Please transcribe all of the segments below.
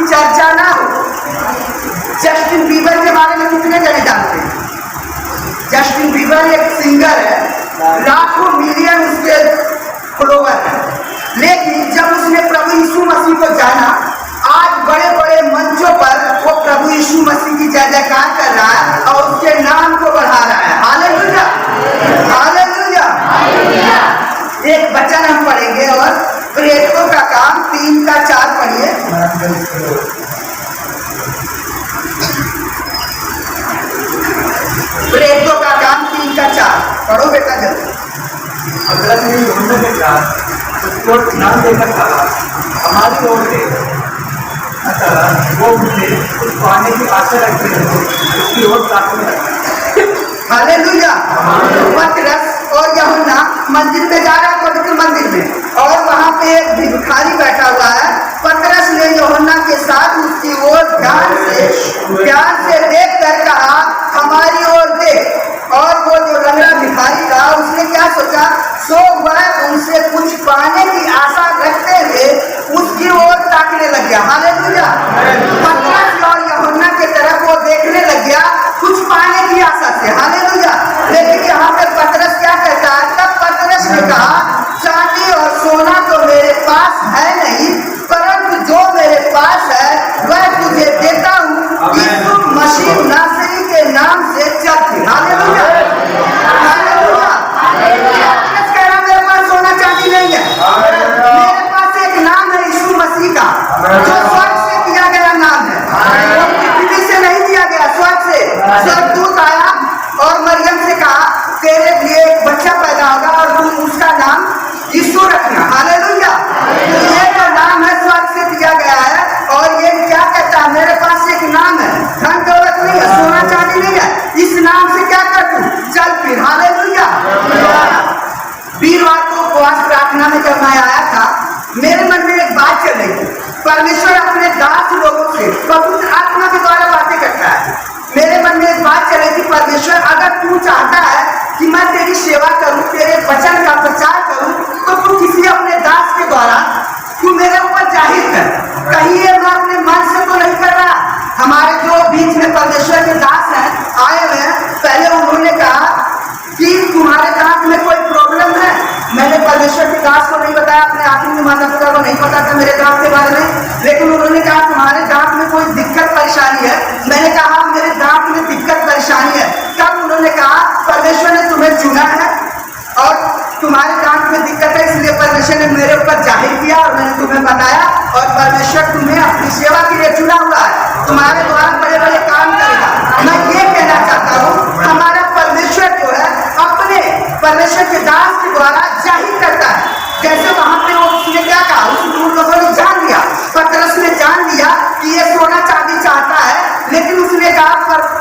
चर्चा ना हो। जस्टिन बीबर के बारे में कितने जने जानते हैं? जस्टिन बीबर एक सिंगर है, लाखों मिलियन उसके फॉलोवर हैं, लेकिन जब उसने प्रभु यीशु मसीह को जाना, आज बड़े बड़े मंचों पर वो प्रभु यीशु मसीह की जय जयकार कर रहा है और उसके नाम को बढ़ा रहा है। Hallelujah, hallelujah. एक वचन हम पढ़ेंगे और प्रेरितों का काम 3-4 पढ़िए। प्रेरितों का काम 3-4 पढ़ो बेटा जल्दी। उसको ध्यान देकर कहा, हमारी ओर से वो मुझे कुछ पाने की आशा रखते हैं, उसकी ओर ताकने लगा। हालेलुया। पतरस और यूहन्ना मंदिर में जा रहा है, पवित्र मंदिर में, और वहां पे एक भिखारी बैठा हुआ है। पतरस ने यूहन्ना के साथ उसकी ओर ध्यान से देख कर कहा, हमारी ओर देख। और वो जो लंगड़ा भिखारी था, उसने क्या सोचा, सो वह उनसे कुछ पाने की आशा रखते हुए उसकी ओर ताकने लग गया। हालेलुया। पतरस और यूहन्ना के तरफ वो देखने लग गया कुछ पाने की आशा से। हालेलुया। लेकिन यहाँ पे पतरस क्या कहता है, तब पतरस ने कहा, चांदी और सोना तो मेरे पास है नहीं, परंतु जो मेरे पास है वह तुझे देता हूँ। यीशु मसीह नासरी के नाम से चल फिर। Hallelujah, hallelujah. पतरस कह रहा, मेरे पास सोना चांदी नहीं है, मेरे पास एक नाम है यीशु मसीह का, जो स्वर्ग से दिया गया नाम है, वो पृथ्वी से नहीं दिया गया, स्वर्ग से। स्वर्गदूत आया और मरियम से कहा, तेरे लिए एक बच्चा पैदा होगा और तुम उसका नाम यीशु रखना। हालेलुया। ये जो नाम है स्वर्ग से दिया गया है, और ये क्या कहता है, मेरे पास एक नाम है, धन दौलत नहीं है, सोना चांदी नहीं है, इस नाम से क्या कर तू, चल फिर। हालेलुया। वीरवार को उपवास प्रार्थना में जब मैं आया था, मेरे मन में एक बात चल रही थी। परमेश्वर अपने दास लोगों से पवित्र आत्मा के द्वारा बातें करता है। मेरे मन में एक बात चल रही थी, परमेश्वर अगर तू चाहता है कि मैं तेरी सेवा करूं, तेरे वचन का प्रचार करूं, तो तू किसी अपने दास के द्वारा तू मेरे ऊपर जाहिर कर। कहीं ये मैं अपने मन से तो नहीं कर रहा। हमारे जो बीच में परमेश्वर के दास हैं, आए हुए हैं, पहले उन्होंने कहा कि तुम्हारे दांत में कोई प्रॉब्लम है। मैंने परमेश्वर के दास को नहीं बताया, अपने आत्मीय माता पिता को नहीं पता था मेरे दांत के बारे में, लेकिन उन्होंने कहा तुम्हारे दांत में कोई दिक्कत परेशानी है। मैंने कहा मेरे दांत में दिक्कत परेशानी है। तब उन्होंने कहा परमेश्वर ने तुम्हें चुना है और तुम्हारे दांत में दिक्कत है, इसलिए परमेश्वर ने मेरे ऊपर जाहिर किया और मैंने तुम्हें बताया, और परमेश्वर तुम्हें अपनी सेवा के लिए चुना हुआ है, तुम्हारे द्वारा बड़े बड़े काम करेगा। मैं ये कहना चाहता हूँ, हमारा परमेश्वर जो है अपने परमेश्वर के दास के द्वारा जाहिर करता है। जैसे वहां पे उसने क्या कहा, उन लोगों ने जान लिया, पतरस ने जान लिया कि ये सोना चांदी चाहता है, लेकिन उसने कहा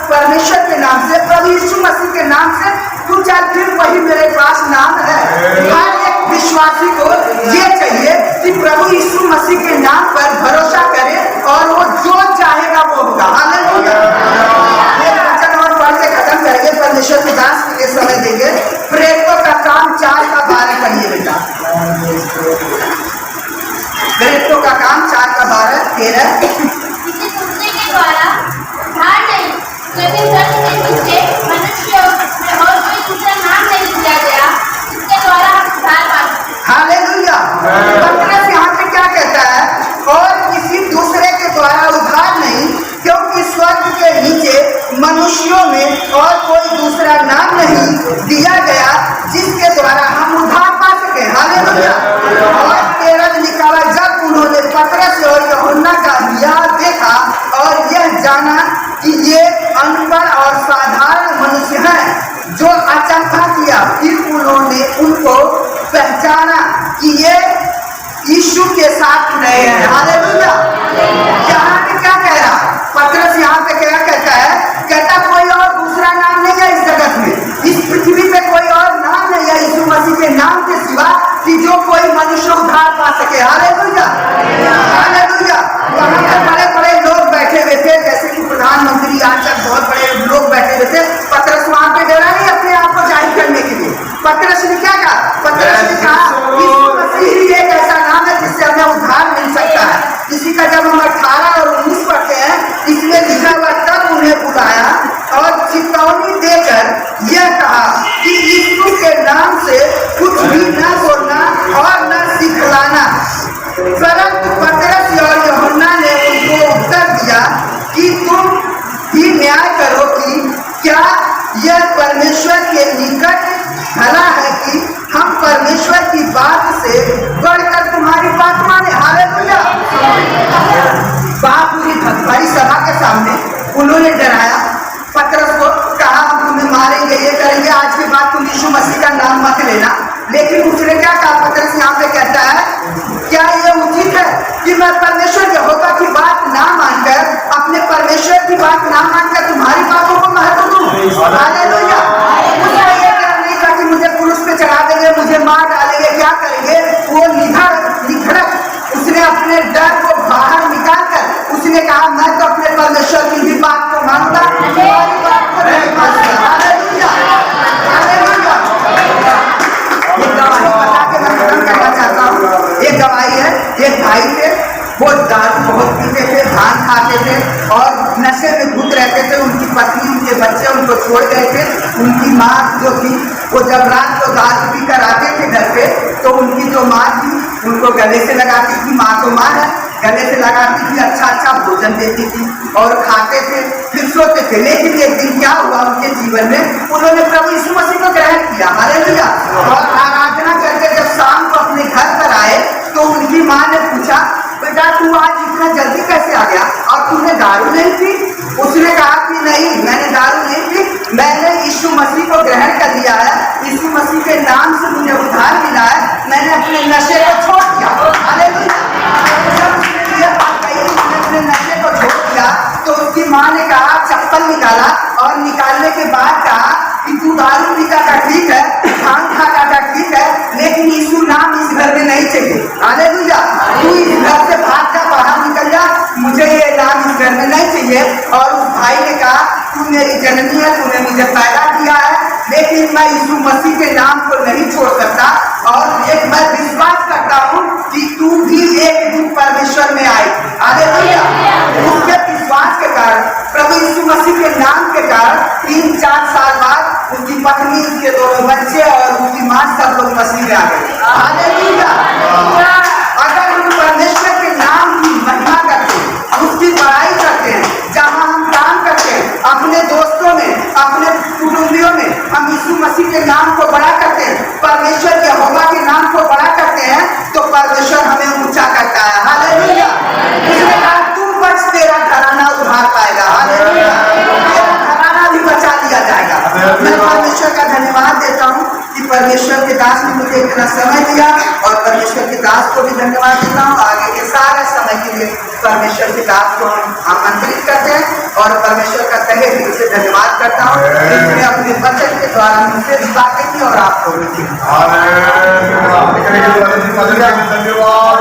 परमेश्वर के नाम से, प्रभु यीशु मसीह के नाम से तू चल फिर, वही मेरे पास नाम है। हर एक विश्वासी को ये चाहिए कि प्रभु यीशु मसीह के नाम पर भरोसा करे और वो जो चाहेगा वो होगा। हालेलुया। एक वचन और पढ़ के खत्म करेंगे, परमेश्वर के दास के लिए समय देंगे। प्रेरितों का काम 4-12 पढ़िए बेटा। प्रेरितों का काम 4-12-13। इसे सुनने के द्वारा उद्धार नहीं, लेकिन दर्द के नीचे मनुष्य में और कोई दूसरा नाम नहीं दिया गया जिसके द्वारा हम उद्धार पा सकें। हालेलुया। पतरस यहाँ पे क्या कहता है, और किसी दूसरे के द्वारा उद्धार नहीं, क्योंकि स्वर्ग के नीचे मनुष्यों में और कोई दूसरा नाम नहीं दिया गया जिसके द्वारा हम उद्धार पा सके। हालेलुया। और 13 निकाला, जब उन्होंने पतरस और यूहन्ना का विहार देखा और यह जाना कि ये अनपढ़ और साधारण मनुष्य हैं, जो अचंभा किया, फिर उन्होंने उनको पहचाना कि ये यीशु के साथ रहे हैं। हालेलुया। यहाँ पे क्या कह रहा पतरस, यहाँ पे क्या कहता है, कहता कोई और दूसरा नाम नहीं है इस जगत में, इस पृथ्वी पे कोई और नाम नहीं है यीशु मसीह के नाम के सिवा, कि जो कोई मनुष्य उद्धार पा सके। Hallelujah, hallelujah. वहाँ पे बड़े बड़े लोग बैठे हुए थे, जैसे कि प्रधानमंत्री, आज तक बहुत बड़े लोग बैठे हुए थे। पतरस वहाँ पे डरा नहीं अपने आप को जाहिर करने के लिए। पतरस ने क्या कहा, पतरस ने कहा यीशु मसीह ही एक ऐसा नाम है जिससे हमें उद्धार मिल सकता है। इसी का जब हम 18 और उन्होंने डराया पतरस को, कहा हम तुम्हें मारेंगे, ये करेंगे, आज के बाद तुम यीशु मसीह का नाम मत लेना। लेकिन उसने क्या कहा? पतरस यहाँ पे कहता है, क्या ये उचित है कि मैं परमेश्वर यहोवा की बात ना मानकर, अपने परमेश्वर की बात ना मानकर तुम्हारी बातों को महत्व दूं? हालेलुया। उसका ये डर नहीं था कि मुझे क्रूस पे चढ़ा देंगे, मुझे मार डालेंगे, क्या करेंगे। वो निधड़क उसने अपने डर को बाहर निकालकर उसने कहा, मैं तो अपने परमेश्वर की भी बात को मानता, तुम्हारी बात को नहीं मानता। Hallelujah, hallelujah. ये गवाही बता के मैं खत्म करना चाहता हूँ। ये गवाही है, एक भाई थे, वो दारू बहुत पीते थे, भांग खाते थे और नशे में धुत रहते थे। उनकी पत्नी, उनके बच्चे उनको छोड़ गए थे। उनकी माँ जो थी, वो जब रात को दारू पी कर आते थे घर पे, तो उनकी जो माँ थी उनको गले से लगाती थी। माँ तो माँ है, गले से लगाती थी, अच्छा अच्छा भोजन देती थी और खाते थे, फिर सोते थे। लेकिन एक दिन क्या हुआ उनके जीवन में, उन्होंने प्रभु यीशु मसीह को ग्रहण किया। हालेलुया। और आराधना करके जब शाम को अपने घर पर आए तो उनकी माँ ने पूछा, बेटा तू आज इतना जल्दी कैसे आ गया और तूने दारू नहीं पी? उसने कहा कि नहीं, मैंने दारू नहीं पी, मैंने यीशु मसीह को ग्रहण कर लिया है, यीशु मसीह के नाम से मुझे उद्धार मिला है, मैंने अपने नशे को छोड़ दिया। हालेलुया। जब उसने ये बात कही, उसने अपने नशे को छोड़ दिया, तो उसकी माँ ने कहा, चप्पल निकाला और निकालने के बाद कहा कि तू दारू पीता का ठीक है, भांग खाता का ठीक है, लेकिन यीशु नाम इस घर में नहीं चाहिए। हालेलुया। तू इस घर से भाग जा, बाहर निकल जा, मुझे ये नाम इस घर में नहीं चाहिए। और उस भाई ने कहा, तू मेरी जननी है, तूने मुझे पैदा किया है, लेकिन मैं यीशु मसीह के नाम को नहीं छोड़ सकता। और एक मैं विश्वास करता हूँ कि तू भी एक दिन परमेश्वर में आई। हालेलुया। उसके विश्वास के कारण, प्रभु यीशु मसीह के नाम के कारण 3-4 साल बाद उसकी पत्नी, उसके दोनों बच्चे और उसकी माँ सब लोग मसीह में आ गए। हालेलुया। अगर हम परमेश्वर के नाम की महिमा करते हैं, उसकी बड़ाई करते हैं, जहाँ हम काम करते हैं, अपने दोस्तों में, अपने कुटुंबियों में हम यीशु मसीह के नाम को बड़ा करते हैं, परमेश्वर के यहोवा के नाम को बड़ा करते हैं, तो परमेश्वर हमें ऊंचा करता है। हालेलुया। उसने कहा, तू बच, तेरा घराना उधार पाएगा। हालेलुया। तेरा घराना भी बचा लिया जाएगा। मैं परमेश्वर का धन्यवाद देता हूँ कि परमेश्वर के दास ने मुझे इतना समय दिया, और परमेश्वर के दास को भी धन्यवाद देता हूँ। आगे के सारे समय के लिए परमेश्वर के दास को हम आमंत्रित करते हैं और परमेश्वर का तहे दिल से धन्यवाद करता हूँ, जिसने अपने वचन के द्वारा मुझसे भी बातें की और आपको भी दी। धन्यवाद।